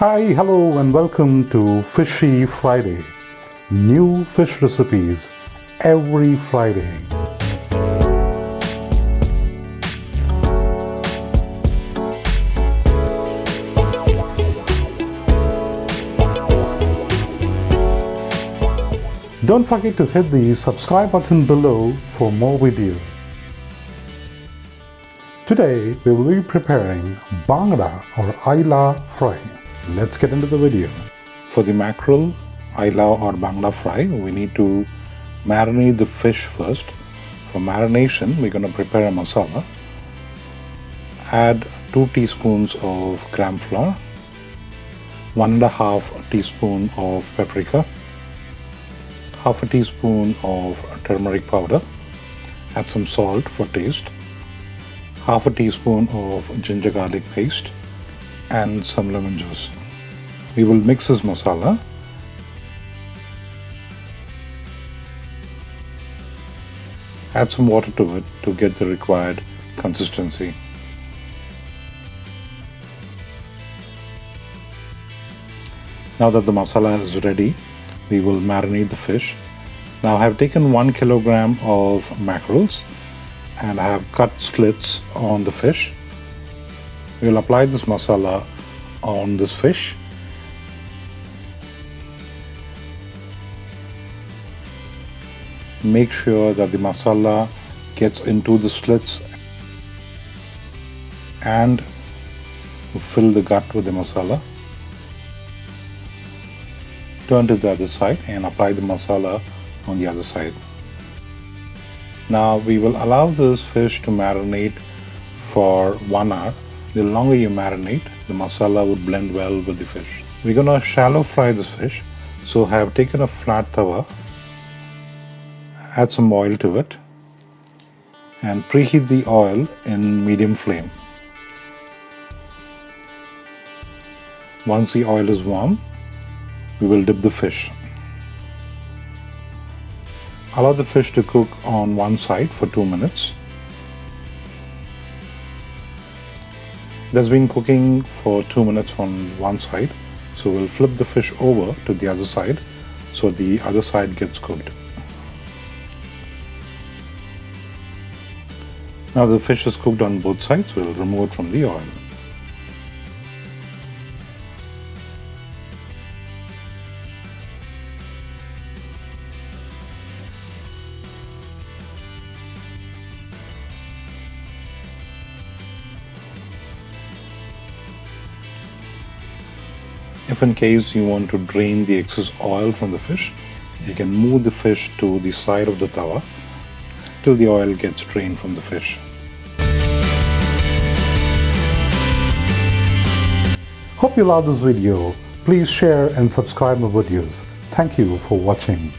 Hi, hello, and welcome to Fishy Friday. New fish recipes every Friday. Don't forget to hit the subscribe button below for more videos. Today we will be preparing Bangda or Ayala Fry. Let's get into the video. For the mackerel, Ayala or Bangda Fry, we need to marinate the fish first. For marination, we're going to prepare a masala. Add 2 teaspoons of gram flour, 1.5 teaspoon of paprika, half a teaspoon of turmeric powder, add some salt for taste, half a teaspoon of ginger garlic paste, and some lemon juice. We will mix this masala. Add some water to it to get the required consistency. Now that the masala is ready, we will marinate the fish. Now I have taken 1 kilogram of mackerels and I have cut slits on the fish. We will apply this masala on this fish. Make sure that the masala gets into the slits and fill the gut with the masala. Turn to the other side and apply the masala on the other side. Now we will allow this fish to marinate for 1 hour. The longer you marinate, the masala would blend well with the fish. We're gonna shallow fry this fish. So I have taken a flat tawa, add some oil to it, and preheat the oil in medium flame. Once the oil is warm, we will dip the fish. Allow the fish to cook on one side for 2 minutes. It has been cooking for 2 minutes on one side, so we'll flip the fish over to the other side so the other side gets cooked. Now the fish is cooked on both sides, we'll remove it from the oil. If in case you want to drain the excess oil from the fish, you can move the fish to the side of the tawa till the oil gets drained from the fish. Hope you love this video. Please share and subscribe my videos. Thank you for watching.